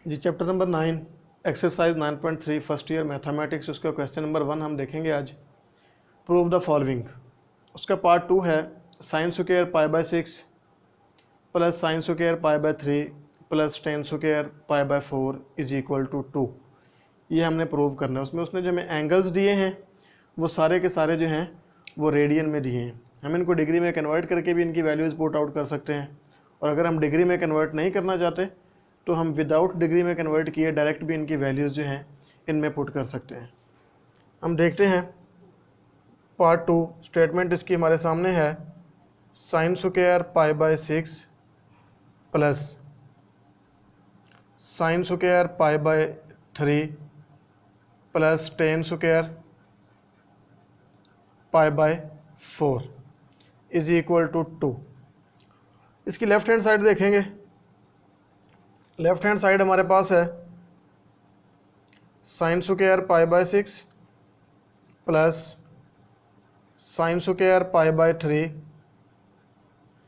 जी chapter number 9 exercise 9.3 first year mathematics, उसका question number 1 हम देखेंगे आज। Prove the following. उसका पार्ट 2 है sine square pi by 6 plus sine square pi by 3 plus ten square pi by 4 is equal to 2। ये हमने prove करना है। उसमें उसने जो हमें एंगल्स दिए हैं वो सारे के सारे जो हैं वो रेडियन में दिए हैं। हम इनको डिग्री में कन्वर्ट करके भी इनकी वैल्यूज़ पुट आउट कर सकते हैं, और अगर हम डिग्री में कन्वर्ट नहीं करना चाहते तो हम विदाउट डिग्री में कन्वर्ट किए डायरेक्ट भी इनकी वैल्यूज़ जो हैं इनमें पुट कर सकते हैं। हम देखते हैं पार्ट 2। स्टेटमेंट इसकी हमारे सामने है sine square pi by 6 plus sine square pi by 3 plus ten square pi by 4 is equal to 2। इसकी लेफ्ट हैंड साइड देखेंगे। लेफ्ट हैंड साइड हमारे पास है sine square pi by 6 plus sine square pi by 3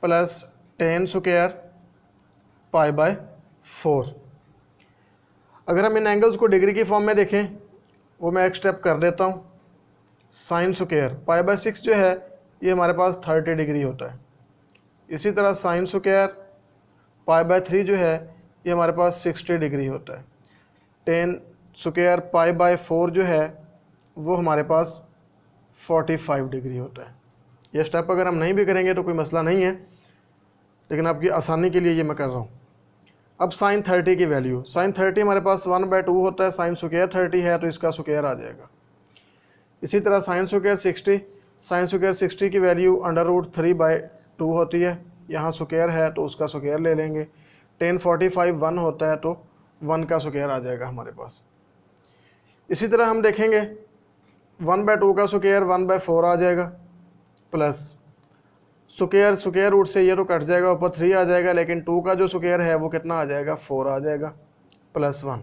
plus ten square pi by 4। अगर हम इन angles को degree की फॉर्म में देखें, वो मैं एक स्टेप कर देता हूँ। साइन स्क्वायर पाई बाय 6 जो है ये हमारे पास 30 डिग्री होता है। इसी तरह साइन स्क्वायर पाई बाय 3 जो है ये हमारे पास 60 डिग्री होता है। टेन स्क्वायर पाई बाय 4 जो है वो हमारे पास 45 डिग्री होता है। ये स्टेप अगर हम नहीं भी करेंगे तो कोई मसला नहीं है, लेकिन आपकी आसानी के लिए ये मैं कर रहा हूँ। अब साइन 30 की वैल्यू, साइन 30 हमारे पास 1/2 होता है। साइन स्क्वायर 30 है तो इसका स्क्वायर आ जाएगा। इसी तरह साइन स्क्वायर 60, साइन स्क्वायर 60 की वैल्यू √3/2 होती है। यहाँ स्क्वायर है तो उसका स्क्वायर ले लेंगे। टेन 45 1 होता है तो 1 का स्क्वायर आ जाएगा हमारे पास। इसी तरह हम देखेंगे 1/2 का स्क्वायर 1/4 आ जाएगा, प्लस स्क्वायर रूट से ये तो कट जाएगा, ऊपर 3 आ जाएगा, लेकिन 2 का जो स्क्वायर है वो कितना आ जाएगा, 4 आ जाएगा, प्लस 1।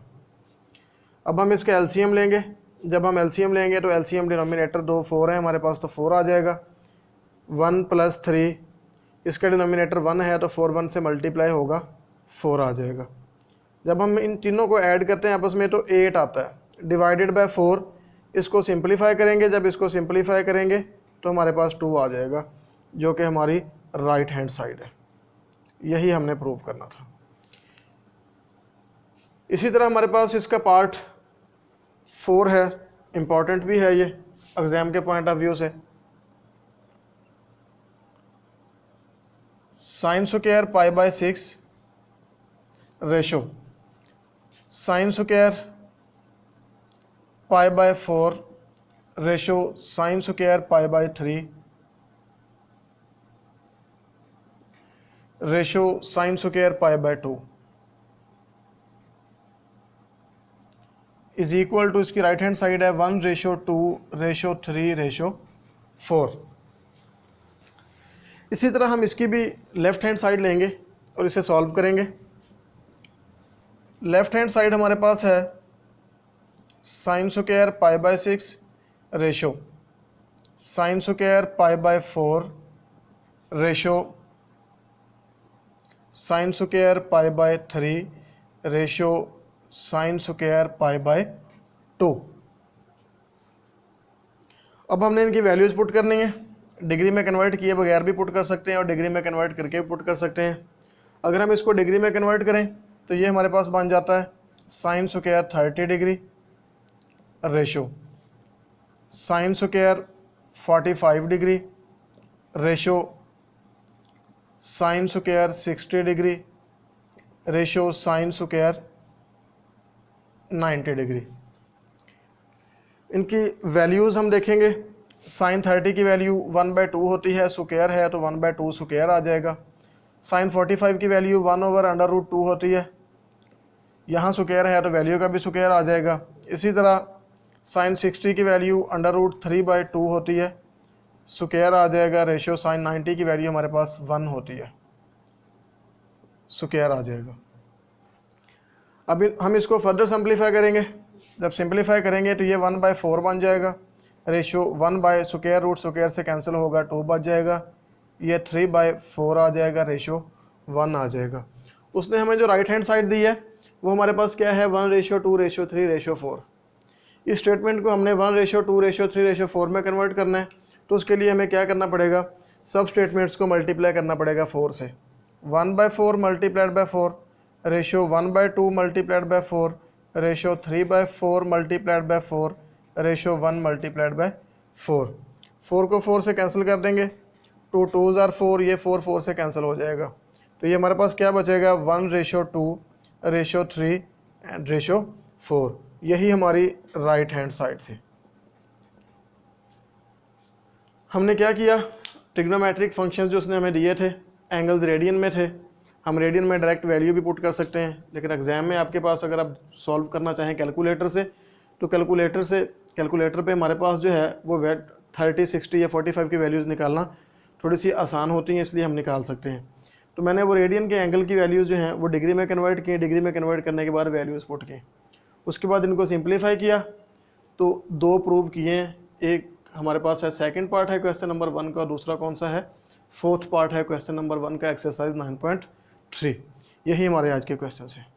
अब हम इसका एलसीएम लेंगे। जब हम एलसीएम लेंगे तो एलसीएम डिनोमिनेटर 2 4 है हमारे पास, तो 4 आ जाएगा। 1 + 3, इसका डिनोमिनेटर 1 है तो 4 1 से मल्टीप्लाई होगा, 4 आ जाएगा। जब हम इन तीनों को ऐड करते हैं आपस में तो 8 आता है, डिवाइडेड बाय 4। इसको सिंप्लीफाई करेंगे, जब इसको सिंप्लीफाई करेंगे तो हमारे पास 2 आ जाएगा, जो कि हमारी राइट हैंड साइड है। यही हमने प्रूव करना था। इसी तरह हमारे पास इसका पार्ट 4 है, इम्पॉर्टेंट भी है ये एग्जाम के पॉइंट ऑफ व्यू से। Sine square pi by 6 ratio sine square pi by 4 ratio sine square pi by 3 ratio sine square pi by 2 is equal to, इसकी राइट हैंड साइड है 1:2:3:4। इसी तरह हम इसकी भी लेफ्ट हैंड साइड लेंगे और इसे सॉल्व करेंगे। लेफ्ट हैंड साइड हमारे पास है sine square pi by 6 ratio sine square pi by 4 ratio sine square pi by 3 ratio sine square pi by 2। अब हमने इनकी वैल्यूज़ पुट करनी है। डिग्री में कन्वर्ट किए बगैर भी पुट कर सकते हैं और डिग्री में कन्वर्ट करके भी पुट कर सकते हैं। अगर हम इसको डिग्री में कन्वर्ट करें तो ये हमारे पास बन जाता है sine square 30 degree ratio sine square 45 degree ratio sine square 60 degree ratio sine square 90 degree. इनकी वैल्यूज़ हम देखेंगे। साइन 30 की वैल्यू 1/2 होती है, स्क्वायर है तो 1/2 स्क्वायर आ जाएगा। साइन 45 की वैल्यू 1/√2 होती है, यहाँ स्क्वायर है तो वैल्यू का भी स्क्वायर आ जाएगा। इसी तरह साइन 60 की वैल्यू √3/2 होती है, स्क्वायर आ जाएगा। रेशियो साइन 90 की वैल्यू हमारे पास 1 होती है, स्क्वायर आ जाएगा। अब हम इसको फर्दर सिंप्लीफाई करेंगे। जब सिंप्लीफाई करेंगे तो ये 1/4 बन जाएगा। रेशियो 1/√स्क्वायर से कैंसिल होगा, 2 बच जाएगा। ये 3/4 आ जाएगा, रेशियो 1 आ जाएगा। उसने हमें जो राइट हैंड साइड दी है वो हमारे पास क्या है 1:2:3:4। इस स्टेटमेंट को हमने 1:2:3:4 में कन्वर्ट करना है, तो उसके लिए हमें क्या करना पड़ेगा, सब स्टेटमेंट्स को मल्टीप्लाई करना पड़ेगा 4 से। 1/4 multiplied by 4 ratio 1/2 multiplied by 4 ratio 3/4 multiplied by 4 ratio 1 multiplied by 4। 4 को 4 से कैंसिल कर देंगे, 2 2s are 4, ये 4 4 से कैंसिल हो जाएगा। तो ये हमारे पास क्या बचेगा 1:2:3 एंड रेशियो 4। यही हमारी राइट हैंड साइड थी। हमने क्या किया, ट्रिग्नोमेट्रिक फंक्शंस जो उसने हमें दिए थे एंगल्स रेडियन में थे, हम रेडियन में डायरेक्ट वैल्यू भी पुट कर सकते हैं, लेकिन एग्जाम में आपके पास अगर आप सॉल्व करना चाहें कैलकुलेटर से, तो कैलकुलेटर पे हमारे पास जो है वो 30, 60 या 45 की वैल्यूज़ निकालना थोड़ी सी आसान होती हैं, इसलिए हम निकाल सकते हैं। तो मैंने वो रेडियन के एंगल की वैल्यूज़ जो हैं वो डिग्री में कन्वर्ट की, डिग्री में कन्वर्ट करने के बाद वैल्यूज़ पुट की, उसके बाद इनको सिंप्लीफाई किया तो 2 प्रूव किए हैं। एक हमारे पास है सेकंड पार्ट है क्वेश्चन नंबर 1 का, दूसरा कौन सा है, 4th पार्ट है क्वेश्चन नंबर 1 का, एक्सरसाइज 9.3। यही हमारे आज के क्वेश्चन है।